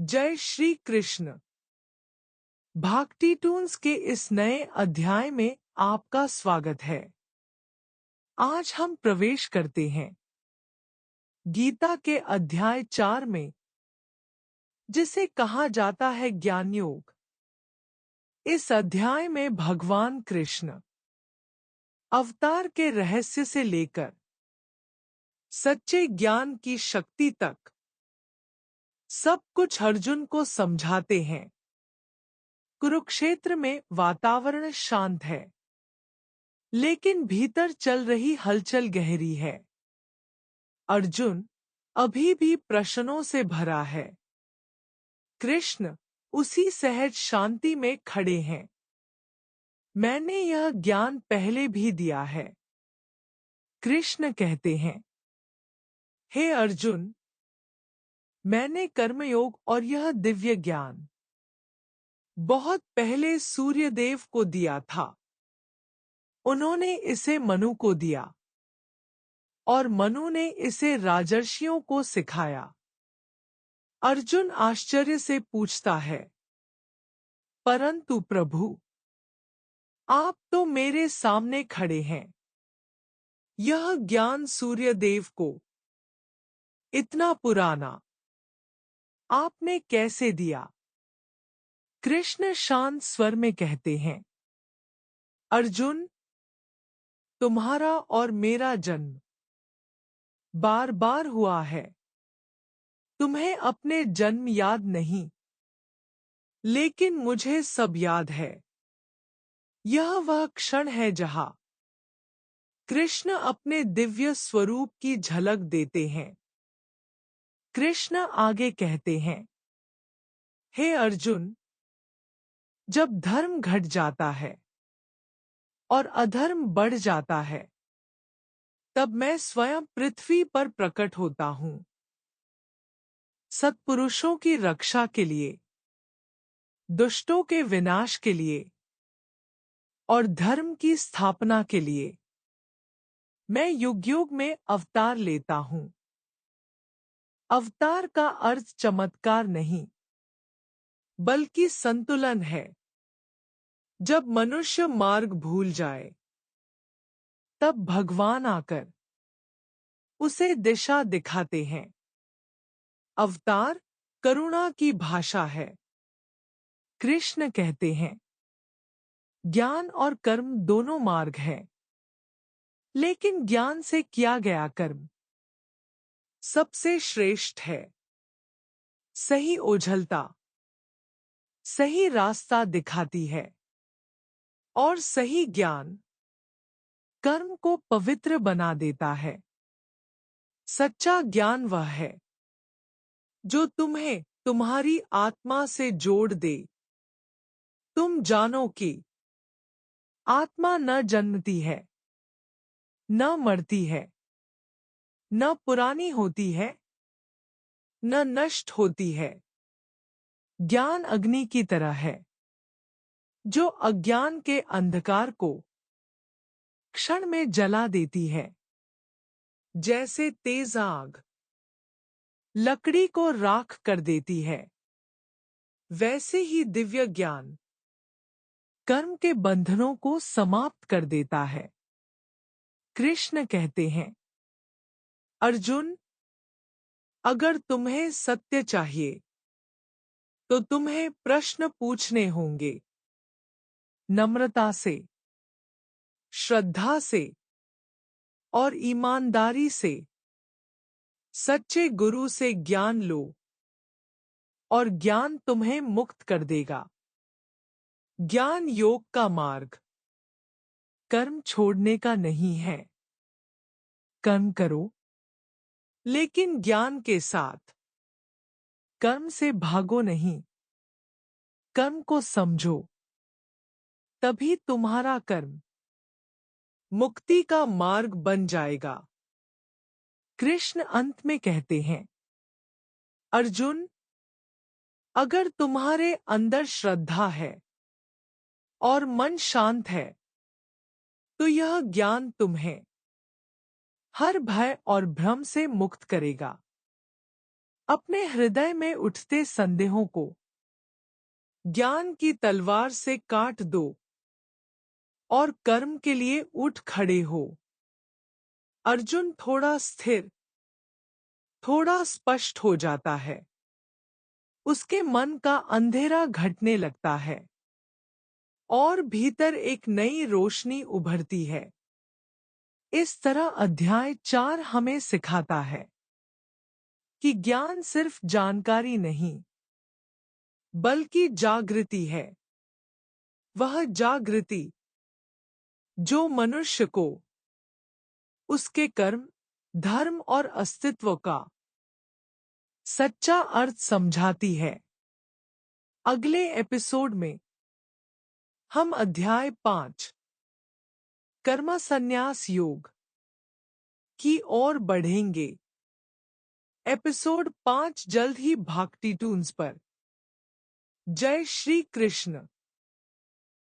जय श्री कृष्ण। भक्ति टून्स के इस नए अध्याय में आपका स्वागत है। आज हम प्रवेश करते हैं गीता के अध्याय 4 में, जिसे कहा जाता है ज्ञान योग। इस अध्याय में भगवान कृष्ण अवतार के रहस्य से लेकर सच्चे ज्ञान की शक्ति तक सब कुछ अर्जुन को समझाते हैं। कुरुक्षेत्र में वातावरण शांत है, लेकिन भीतर चल रही हलचल गहरी है। अर्जुन अभी भी प्रश्नों से भरा है। कृष्ण उसी सहज शांति में खड़े हैं। मैंने यह ज्ञान पहले भी दिया है, कृष्ण कहते हैं। हे अर्जुन, मैंने कर्मयोग और यह दिव्य ज्ञान बहुत पहले सूर्यदेव को दिया था। उन्होंने इसे मनु को दिया और मनु ने इसे राजर्षियों को सिखाया। अर्जुन आश्चर्य से पूछता है, परंतु प्रभु, आप तो मेरे सामने खड़े हैं। यह ज्ञान सूर्यदेव को इतना पुराना आपने कैसे दिया? कृष्ण शांत स्वर में कहते हैं, अर्जुन, तुम्हारा और मेरा जन्म बार बार हुआ है। तुम्हें अपने जन्म याद नहीं, लेकिन मुझे सब याद है। यह वह क्षण है जहां कृष्ण अपने दिव्य स्वरूप की झलक देते हैं। कृष्ण आगे कहते हैं, हे अर्जुन, जब धर्म घट जाता है और अधर्म बढ़ जाता है, तब मैं स्वयं पृथ्वी पर प्रकट होता हूं। सत्पुरुषों की रक्षा के लिए, दुष्टों के विनाश के लिए और धर्म की स्थापना के लिए मैं युग युग में अवतार लेता हूं। अवतार का अर्थ चमत्कार नहीं, बल्कि संतुलन है। जब मनुष्य मार्ग भूल जाए, तब भगवान आकर उसे दिशा दिखाते हैं। अवतार करुणा की भाषा है। कृष्ण कहते हैं, ज्ञान और कर्म दोनों मार्ग हैं, लेकिन ज्ञान से किया गया कर्म सबसे श्रेष्ठ है। सही ओझलता सही रास्ता दिखाती है, और सही ज्ञान कर्म को पवित्र बना देता है। सच्चा ज्ञान वह है जो तुम्हें तुम्हारी आत्मा से जोड़ दे। तुम जानो कि आत्मा न जन्मती है, न मरती है, न पुरानी होती है, न नष्ट होती है। ज्ञान अग्नि की तरह है, जो अज्ञान के अंधकार को क्षण में जला देती है। जैसे तेज आग लकड़ी को राख कर देती है, वैसे ही दिव्य ज्ञान कर्म के बंधनों को समाप्त कर देता है। कृष्ण कहते हैं, अर्जुन, अगर तुम्हें सत्य चाहिए, तो तुम्हें प्रश्न पूछने होंगे। नम्रता से, श्रद्धा से और ईमानदारी से। सच्चे गुरु से ज्ञान लो, और ज्ञान तुम्हें मुक्त कर देगा। ज्ञान योग का मार्ग कर्म छोड़ने का नहीं है। कर्म करो, लेकिन ज्ञान के साथ। कर्म से भागो नहीं, कर्म को समझो। तभी तुम्हारा कर्म मुक्ति का मार्ग बन जाएगा। कृष्ण अंत में कहते हैं, अर्जुन, अगर तुम्हारे अंदर श्रद्धा है और मन शांत है, तो यह ज्ञान तुम्हें हर भय और भ्रम से मुक्त करेगा। अपने हृदय में उठते संदेहों को ज्ञान की तलवार से काट दो और कर्म के लिए उठ खड़े हो। अर्जुन थोड़ा स्थिर, थोड़ा स्पष्ट हो जाता है। उसके मन का अंधेरा घटने लगता है और भीतर एक नई रोशनी उभरती है। इस तरह अध्याय 4 हमें सिखाता है कि ज्ञान सिर्फ जानकारी नहीं, बल्कि जागृति है। वह जागृति जो मनुष्य को उसके कर्म, धर्म और अस्तित्व का सच्चा अर्थ समझाती है। अगले एपिसोड में हम अध्याय 5 कर्म संन्यास योग की ओर बढ़ेंगे। एपिसोड 5 जल्द ही भाक्ति टून्स पर। जय श्री कृष्ण।